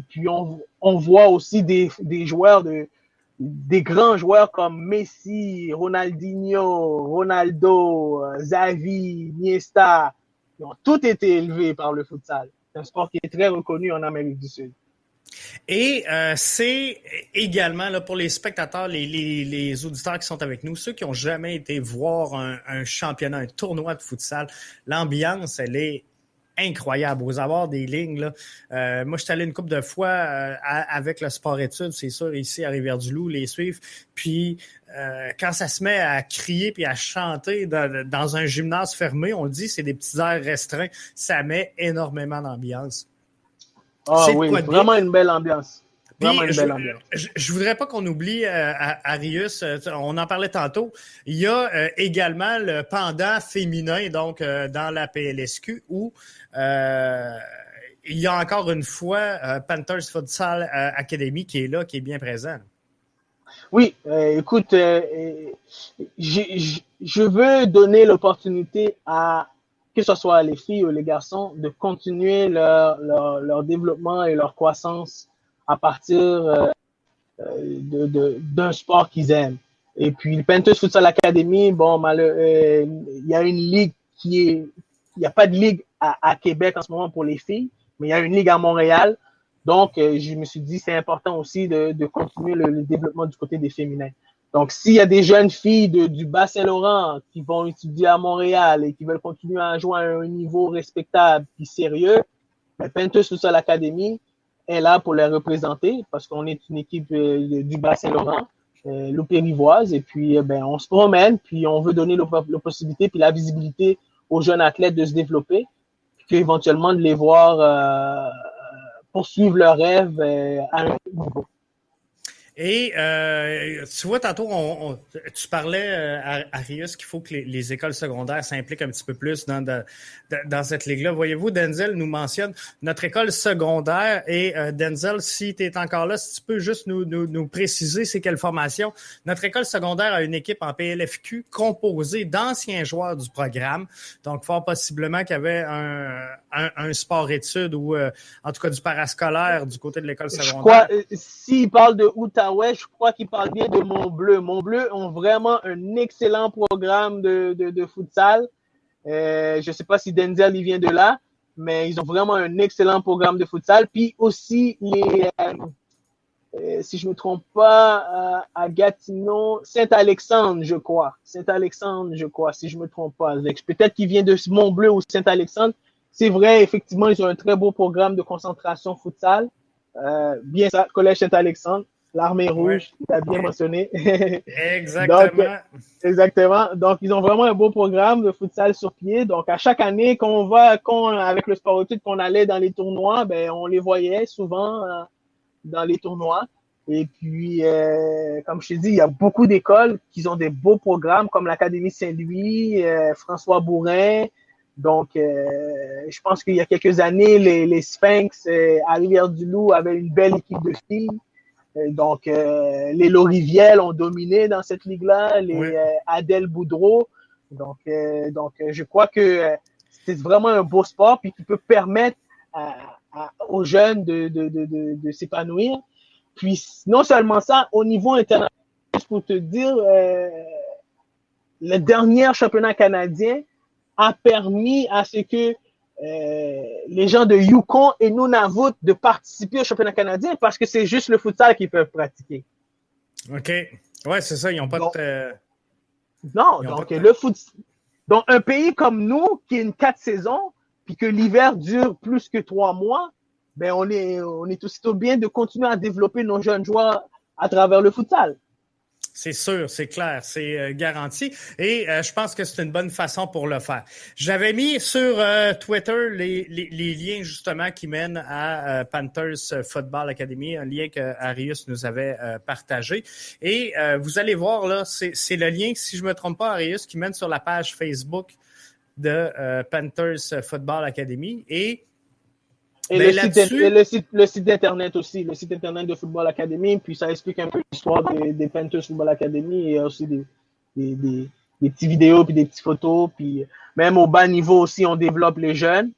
Puis on voit aussi des joueurs, des grands joueurs comme Messi, Ronaldinho, Ronaldo, Xavi, Iniesta, qui ont tous été élevés par le futsal. C'est un sport qui est très reconnu en Amérique du Sud. Et c'est également, là, pour les spectateurs, les auditeurs qui sont avec nous, ceux qui n'ont jamais été voir un championnat, un tournoi de futsal, l'ambiance, elle est incroyable. Vous avoir des lignes, là. Moi, je suis allé une couple de fois avec le sport-études, c'est sûr, ici à Rivière-du-Loup, les suivre. Puis, quand ça se met à crier puis à chanter dans un gymnase fermé, on le dit, c'est des petits airs restreints. Ça met énormément d'ambiance. Ah oui, vraiment une belle ambiance. Vraiment une belle ambiance. Je voudrais pas qu'on oublie, Arius, on en parlait tantôt, il y a également le pendant féminin, donc dans la PLSQ, où il y a encore une fois Panthers Futsal Academy qui est là, qui est bien présent. Oui, écoute, je veux donner l'opportunité à que ce soit les filles ou les garçons, de continuer leur développement et leur croissance à partir d'un sport qu'ils aiment. Et puis, le Panthers Futsal Academy, bon, il y a une ligue il n'y a pas de ligue à Québec en ce moment pour les filles, mais il y a une ligue à Montréal. Donc, je me suis dit, c'est important aussi de continuer le développement du côté des féminins. Donc, s'il y a des jeunes filles du Bas-Saint-Laurent qui vont étudier à Montréal et qui veulent continuer à jouer à un niveau respectable et sérieux, le Panthers Futsal Academy est là pour les représenter parce qu'on est une équipe du Bas-Saint-Laurent, Loup-Périvoise, et puis on se promène, puis on veut donner la possibilité puis la visibilité aux jeunes athlètes de se développer, puis éventuellement de les voir poursuivre leurs rêves à un niveau. Et tu vois, tantôt, tu parlais, Arius, qu'il faut que les écoles secondaires s'impliquent un petit peu plus dans cette ligue-là. Voyez-vous, Denzel nous mentionne notre école secondaire. Et Denzel, si tu es encore là, si tu peux juste nous préciser c'est quelle formation. Notre école secondaire a une équipe en PLFQ composée d'anciens joueurs du programme. Donc, fort possiblement qu'il y avait un sport-études ou en tout cas du parascolaire du côté de l'école secondaire. S'il parle de Outaouais, je crois qu'il parle bien de Montbleu. Montbleu ont vraiment un excellent programme de futsal. Je ne sais pas si Denzel il vient de là, mais ils ont vraiment un excellent programme de futsal. Puis aussi, si je ne me trompe pas, à Gatineau, Saint-Alexandre, je crois. Saint-Alexandre, je crois, si je ne me trompe pas. Peut-être qu'il vient de Montbleu ou Saint-Alexandre. C'est vrai, effectivement, ils ont un très beau programme de concentration futsal. Bien ça, Collège Saint-Alexandre, l'Armée Rouge, tu as bien mentionné. Exactement. Exactement. Donc, ils ont vraiment un beau programme de futsal sur pied. Donc, à chaque année avec le sport-études, qu'on allait dans les tournois, ben, on les voyait souvent dans les tournois. Et puis, comme je t'ai dit, il y a beaucoup d'écoles qui ont des beaux programmes, comme l'Académie Saint-Louis, François Bourrin. Donc, je pense qu'il y a quelques années, les Sphinx à Rivière-du-Loup avaient une belle équipe de filles. Donc, les Loriviel ont dominé dans cette ligue-là, les Adèle Boudreau. Donc, je crois que c'est vraiment un beau sport puis qui peut permettre aux jeunes de s'épanouir. Puis, non seulement ça, au niveau international, pour te dire, le dernier championnat canadien a permis à ce que les gens de Yukon et Nunavut de participer au championnat canadien parce que c'est juste le futsal qu'ils peuvent pratiquer. OK. Ouais, c'est ça. Ils n'ont pas de... Non, donc le foot... Donc, un pays comme nous, qui a une 4 saisons, puis que l'hiver dure plus que 3 mois, ben on est aussitôt bien de continuer à développer nos jeunes joueurs à travers le futsal. C'est sûr, c'est clair, c'est garanti. Et je pense que c'est une bonne façon pour le faire. J'avais mis sur Twitter les liens justement qui mènent à Panthers Football Academy, un lien que Arius nous avait partagé. Et vous allez voir, là, c'est le lien, si je ne me trompe pas, Arius, qui mène sur la page Facebook de Panthers Football Academy. Et le site d'Internet aussi, le site Internet de Football Academy, puis ça explique un peu l'histoire des Panthers Football Academy et aussi des petites vidéos puis des petites photos. Puis même au bas niveau aussi, on développe les jeunes.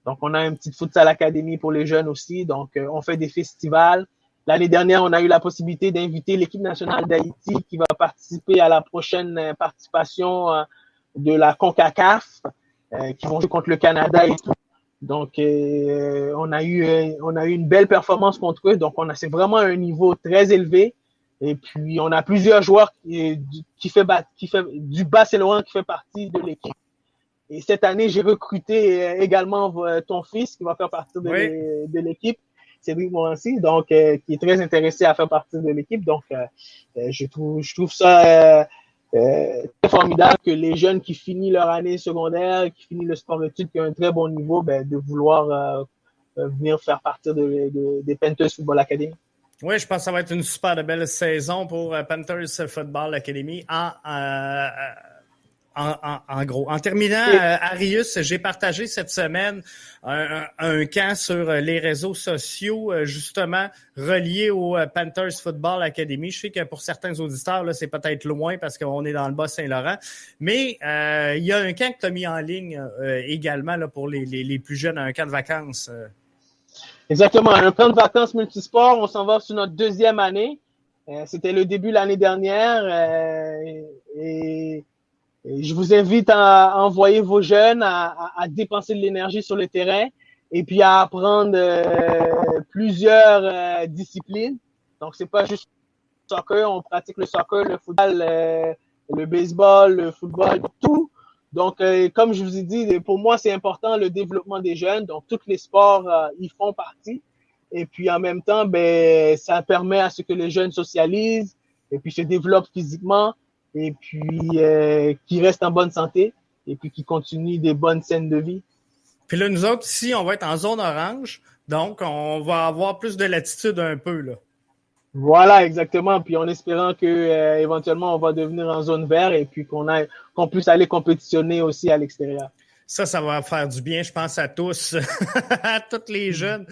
Donc, on a une petite Futsal Academy pour les jeunes aussi. Donc, on fait des festivals. L'année dernière, on a eu la possibilité d'inviter l'équipe nationale d'Haïti qui va participer à la prochaine participation de la CONCACAF, qui vont jouer contre le Canada et tout. Donc, on a eu une belle performance contre eux. Donc, c'est vraiment un niveau très élevé. Et puis, on a plusieurs joueurs qui fait du Bas-Saint-Laurent qui fait partie de l'équipe. Et cette année, j'ai recruté également ton fils qui va faire partie de l'équipe, Cédric Morancy, donc qui est très intéressé à faire partie de l'équipe. Donc, je trouve ça très formidable que les jeunes qui finissent leur année secondaire, qui finissent le sport-études, qui ont un très bon niveau, de vouloir venir faire partie des Panthers Football Academy. Oui, je pense que ça va être une super belle saison pour Panthers Football Academy. En gros. En terminant, Arius, j'ai partagé cette semaine un camp sur les réseaux sociaux, justement, relié au Panthers Football Academy. Je sais que pour certains auditeurs, là, c'est peut-être loin parce qu'on est dans le Bas-Saint-Laurent. Mais il y a un camp que tu as mis en ligne également là, pour les plus jeunes, un camp de vacances. Exactement, un camp de vacances multisport. On s'en va sur notre 2e année. C'était le début l'année dernière. Et je vous invite à envoyer vos jeunes à dépenser de l'énergie sur le terrain et puis à apprendre plusieurs disciplines. Donc, c'est pas juste le soccer, on pratique le soccer, le football, le baseball, le football, tout. Donc, comme je vous ai dit, pour moi, c'est important le développement des jeunes. Donc, tous les sports, y font partie. Et puis, en même temps, ça permet à ce que les jeunes socialisent et puis se développent physiquement. Et puis qui restent en bonne santé et puis qui continuent des bonnes scènes de vie. Puis là, nous autres, ici, on va être en zone orange, donc on va avoir plus de latitude un peu, là. Voilà, exactement. Puis en espérant que éventuellement on va devenir en zone verte et puis qu'on puisse aller compétitionner aussi à l'extérieur. Ça va faire du bien, je pense, à tous, à tous les jeunes.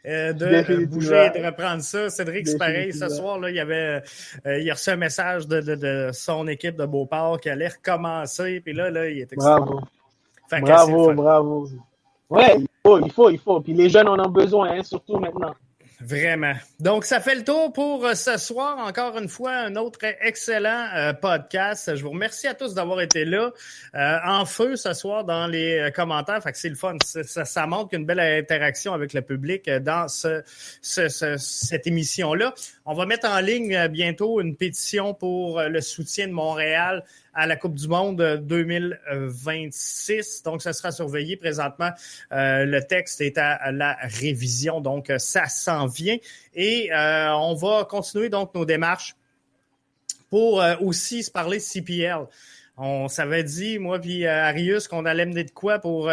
De bouger et de reprendre ça. Cédric, c'est pareil. Ce soir, là, il a reçu un message de son équipe de Beauport qui allait recommencer. Puis là, il est excité. Bravo. Ouais, il faut. Puis les jeunes en ont besoin, hein, surtout maintenant. Vraiment. Donc, ça fait le tour pour ce soir. Encore une fois, un autre excellent podcast. Je vous remercie à tous d'avoir été là. En feu ce soir dans les commentaires. Fait que c'est le fun. Ça montre une belle interaction avec le public dans cette émission-là. On va mettre en ligne bientôt une pétition pour le soutien de Montréal à la Coupe du Monde 2026. Donc, ça sera surveillé présentement. Le texte est à la révision, donc ça s'en vient. Et on va continuer donc nos démarches pour aussi se parler CPL. On s'avait dit, moi puis Arius, qu'on allait mener de quoi pour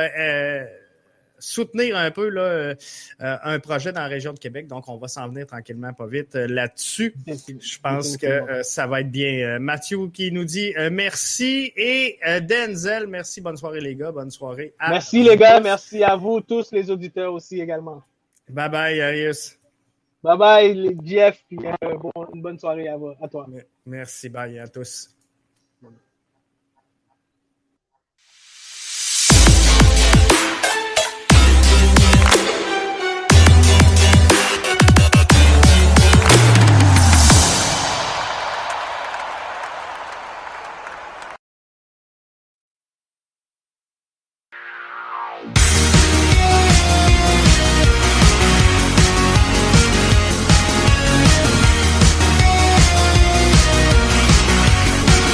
soutenir un peu là, un projet dans la région de Québec. Donc, on va s'en venir tranquillement, pas vite là-dessus. Je pense que ça va être bien. Mathieu qui nous dit merci et Denzel, merci. Bonne soirée les gars. Bonne soirée. Merci les gars. Merci à vous tous les auditeurs aussi également. Bye bye Arius. Bye bye Jeff. Une bonne soirée à toi. Merci. Bye à tous.